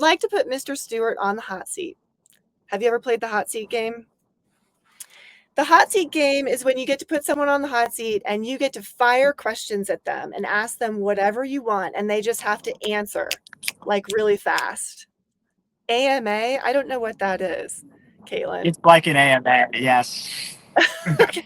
like to put Mr. Stewart on the hot seat. Have you ever played the hot seat game? The hot seat game is when you get to put someone on the hot seat and you get to fire questions at them and ask them whatever you want, and they just have to answer like really fast. AMA? I don't know what that is, Caitlin. It's like an AMA, yes. Okay.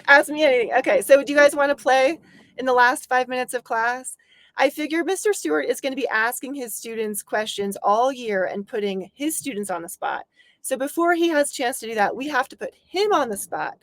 Ask me anything. Okay, so do you guys want to play in the last 5 minutes of class? I figure Mr. Stewart is going to be asking his students questions all year and putting his students on the spot. So before he has a chance to do that, we have to put him on the spot.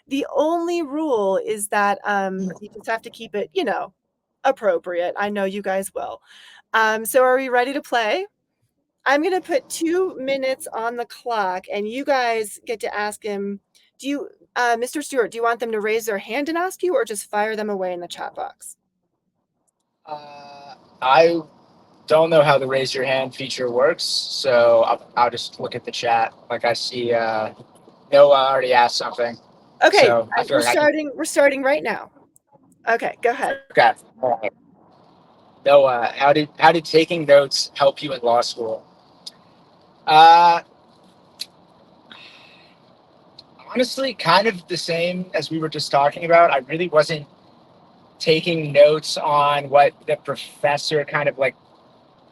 The only rule is that you just have to keep it, appropriate. I know you guys will. So are we ready to play? I'm going to put 2 minutes on the clock, and you guys get to ask him. Mr. Stewart, do you want them to raise their hand and ask you, or just fire them away in the chat box? I don't know how the raise your hand feature works, so I'll just look at the chat. Like I see Noah already asked something. Okay, So I feel we're starting right now. Okay, go ahead. Okay. All right. Noah, how did taking notes help you in law school? Honestly, kind of the same as we were just talking about. I really wasn't taking notes on what the professor kind of like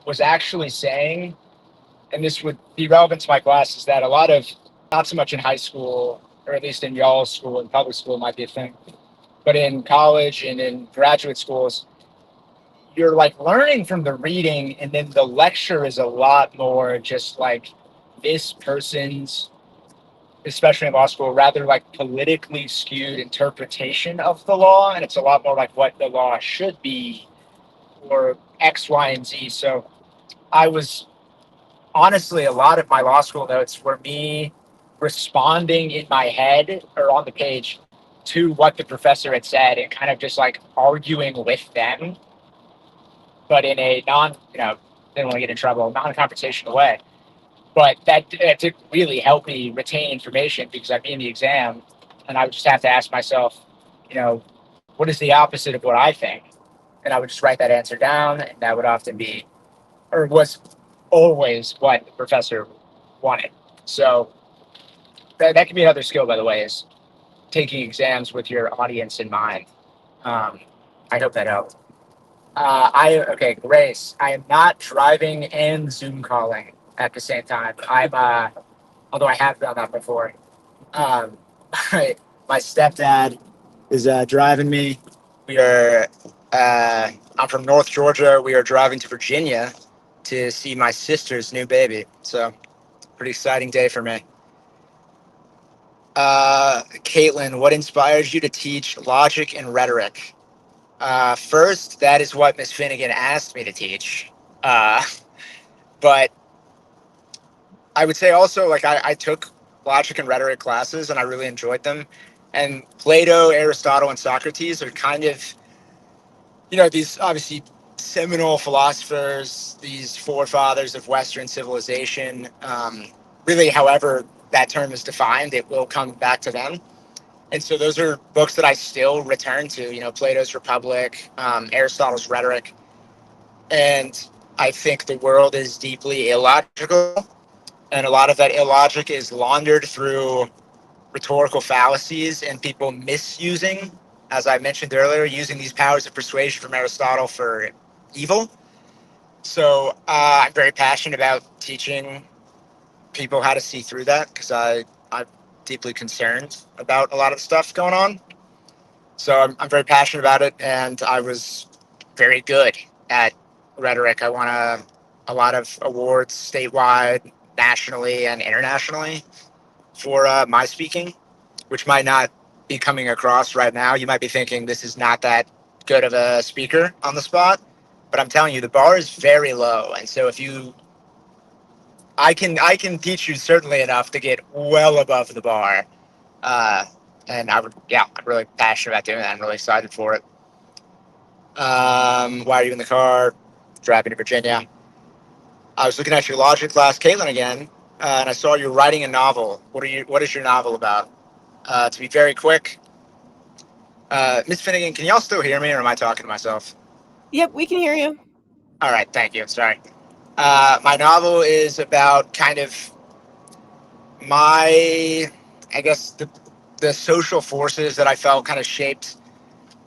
was actually saying. And this would be relevant to my class, is that a lot of, not so much in high school, or at least in y'all's school, in public school might be a thing, but in college and in graduate schools, you're like learning from the reading, and then the lecture is a lot more just like this person's, especially in law school, rather like politically skewed interpretation of the law. And it's a lot more like what the law should be, or X, Y, and Z. So I was honestly, a lot of my law school notes were me responding in my head or on the page to what the professor had said, and kind of just like arguing with them, but in a didn't want to get in trouble, non-confrontational way. But that did really help me retain information, because I'd be in the exam and I would just have to ask myself, what is the opposite of what I think? And I would just write that answer down, and that would often be, or was always, what the professor wanted. So that can be another skill, by the way, is taking exams with your audience in mind. I hope that helped. Okay, Grace, I am not driving and Zoom calling at the same time. Although I have done that before. Um, my stepdad is driving me. I'm from North Georgia. We are driving to Virginia to see my sister's new baby. So, pretty exciting day for me. Caitlin, what inspires you to teach logic and rhetoric? First, that is what Miss Finnegan asked me to teach. But I would say also, like, I took logic and rhetoric classes and I really enjoyed them. And Plato, Aristotle, and Socrates are kind of, these obviously seminal philosophers, these forefathers of Western civilization. Really, however that term is defined, it will come back to them. And so those are books that I still return to, Plato's Republic, Aristotle's Rhetoric. And I think the world is deeply illogical. And a lot of that illogic is laundered through rhetorical fallacies and people misusing, as I mentioned earlier, using these powers of persuasion from Aristotle for evil. So I'm very passionate about teaching people how to see through that, because I'm deeply concerned about a lot of the stuff going on. So I'm very passionate about it, and I was very good at rhetoric. I won a lot of awards statewide, nationally, and internationally for my speaking, which might not be coming across right now. You might be thinking this is not that good of a speaker on the spot, but I'm telling you, the bar is very low. And so I can teach you certainly enough to get well above the bar. And I'm really passionate about doing that. I'm really excited for it. Why are you in the car? Driving to Virginia. I was looking at your logic class, Caitlin, again, and I saw you writing a novel. What is your novel about? To be very quick, Miss Finnegan, can y'all still hear me, or am I talking to myself? Yep, we can hear you. All right, thank you. Sorry. My novel is about kind of my, I guess, the social forces that I felt kind of shaped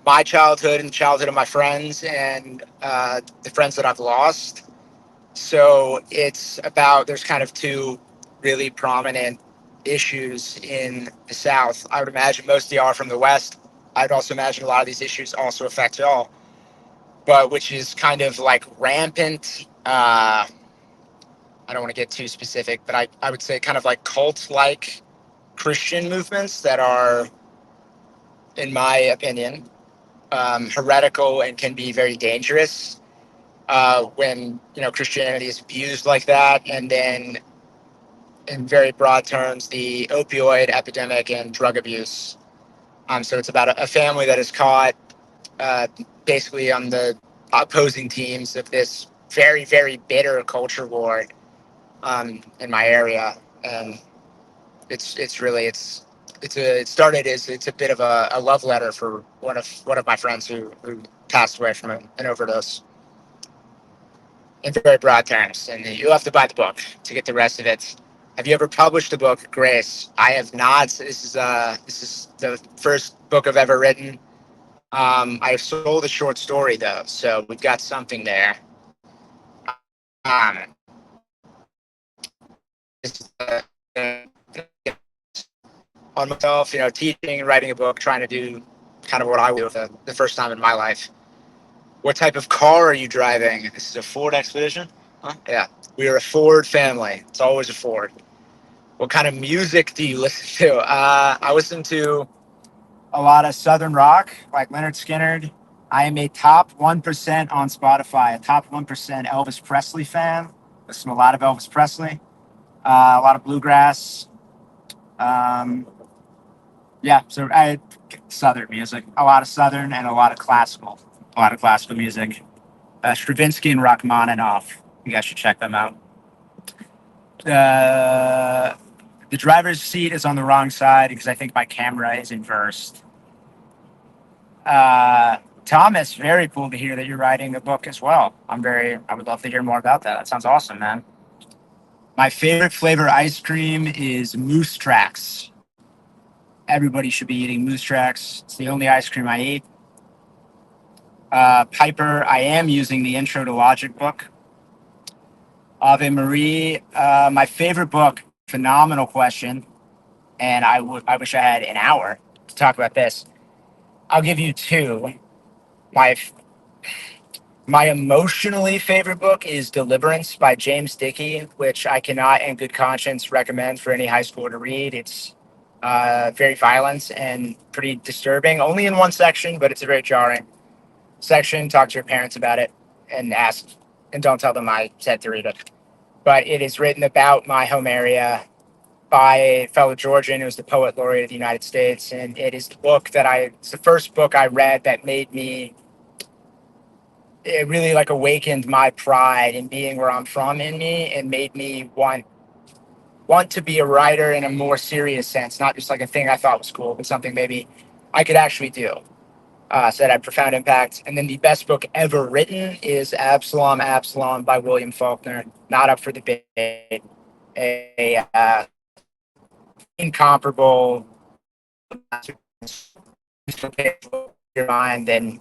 my childhood and the childhood of my friends and the friends that I've lost. So it's about, there's kind of two really prominent issues in the South. I would imagine most of y'all are from the West. I'd also imagine a lot of these issues also affect y'all, but which is kind of like rampant. I don't want to get too specific, but I would say kind of like cult like Christian movements that are, in my opinion, heretical and can be very dangerous when Christianity is abused like that, and then in very broad terms, the opioid epidemic and drug abuse. So it's about a family that is caught uh, basically on the opposing teams of this very, very bitter culture war in my area, and it's really it started as it's a bit of a love letter for one of my friends who passed away from an overdose in very broad terms. And you'll have to buy the book to get the rest of it. Have you ever published a book, Grace? I have not. This is the first book I've ever written. I've sold a short story though, so we've got something there. Um, this is, on myself, teaching, writing a book, trying to do kind of what I do for the first time in my life. What type of car are you driving? This is a Ford Expedition? Huh? Yeah. We are a Ford family. It's always a Ford. What kind of music do you listen to? I listen to a lot of Southern rock, like Leonard Skinner. I am a top 1% on Spotify, a top 1% Elvis Presley fan. Listen to a lot of Elvis Presley, a lot of bluegrass. Um, yeah, so Southern music, a lot of Southern and a lot of classical music. Stravinsky and Rachmaninoff. You guys should check them out. Uh, the driver's seat is on the wrong side because I think my camera is inversed. Thomas, very cool to hear that you're writing a book as well. I would love to hear more about that. That sounds awesome, man. My favorite flavor ice cream is Moose Tracks. Everybody should be eating Moose Tracks. It's the only ice cream I eat. Piper, I am using the Intro to Logic book. Ave Marie, my favorite book, phenomenal question. And I wish I had an hour to talk about this. I'll give you two. My My emotionally favorite book is Deliverance by James Dickey, which I cannot, in good conscience, recommend for any high schooler to read. It's very violent and pretty disturbing, only in one section, but it's a very jarring section. Talk to your parents about it and ask, and don't tell them I said to read it. But it is written about my home area by a fellow Georgian who's the poet laureate of the United States. And it is it's the first book I read that made me, it really like awakened my pride in being where I'm from in me and made me want to be a writer in a more serious sense, not just like a thing I thought was cool, but something maybe I could actually do. So that had profound impact. And then the best book ever written is Absalom, Absalom by William Faulkner. Not up for debate. A incomparable your mind, and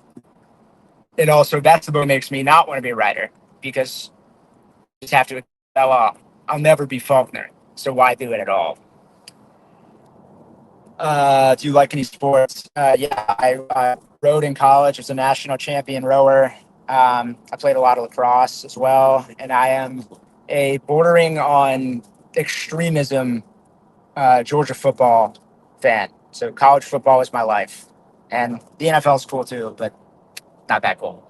also that's the book that makes me not want to be a writer because you just have to, well, I'll never be Faulkner, so why do it at all? Do you like any sports? Yeah, I rowed in college. I was a national champion rower. I played a lot of lacrosse as well, and I am a bordering on extremism Georgia football fan. So college football is my life, and the NFL is cool too, but not that cool.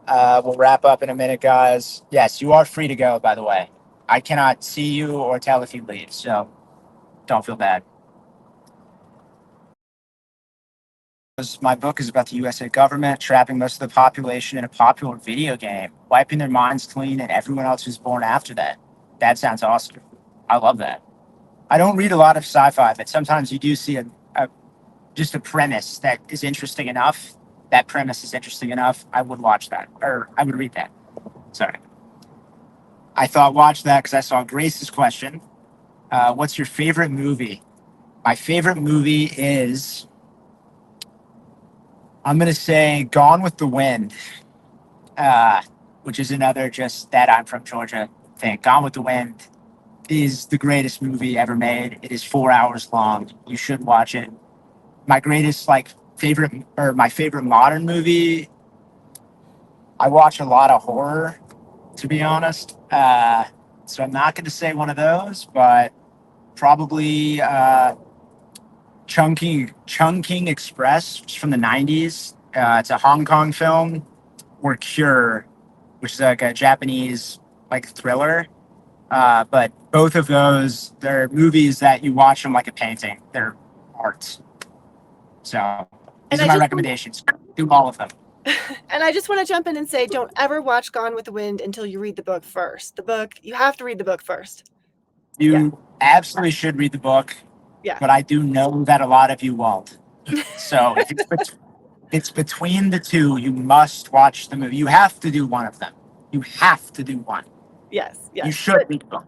We'll wrap up in a minute, guys. Yes, you are free to go, by the way. I cannot see you or tell if you leave, so don't feel bad. My book is about the USA government trapping most of the population in a popular video game, wiping their minds clean, and everyone else who's born after that. That sounds awesome. I love that. I don't read a lot of sci-fi, but sometimes you do see just a premise that is interesting enough. That premise is interesting enough. I would watch that, or I would read that. Sorry. I thought watch that because I saw Grace's question. What's your favorite movie? My favorite movie is, I'm going to say Gone with the Wind, uh, which is another just that I'm from Georgia thing. Gone with the Wind is the greatest movie ever made. It is 4 hours long. You should watch it. My greatest, like, favorite, or my favorite modern movie, I watch a lot of horror, to be honest. So I'm not going to say one of those, but probably Chungking Express from the 90s. It's a Hong Kong film, or Cure, which is like a Japanese like thriller. But both of those, they're movies that you watch them like a painting. They're art. So these And are I my just recommendations. Do all of them. and I just want to jump in and say, don't ever watch Gone with the Wind until you read the book first. The book, you have to read the book first. You absolutely should read the book, Yeah. but I do know that a lot of you won't. So if it's between the two, you must watch the movie. You have to do one of them. You have to do one. Yes. You Yes. should read the book.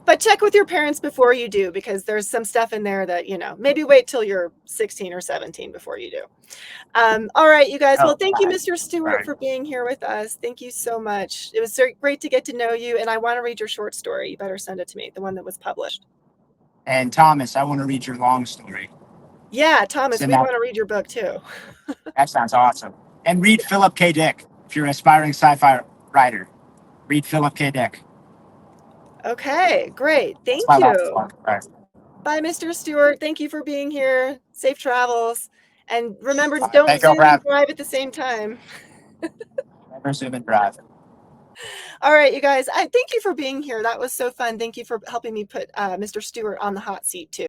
But check with your parents before you do, because there's some stuff in there that, maybe wait till you're 16 or 17 before you do. All right, you guys. Well, Oh, thank you, Mr. Stewart, right. for being here with us. Thank you so much. It was so great to get to know you, and I want to read your short story. You better send it to me, the one that was published. And Thomas, I want to read your long story. Yeah, Thomas, Send we that. want to read your book too. That sounds awesome. And read Philip K. Dick if you're an aspiring sci-fi writer. Read Philip K. Dick. Okay, great. That's Thank my last you. one. Right. Bye, Mr. Stewart. Thank you for being here. Safe travels. And remember, Thank don't you for Zoom and having drive at the same time. me. Never zoom and drive. All right, you guys. I thank you for being here. That was so fun. Thank you for helping me put Mr. Stewart on the hot seat too.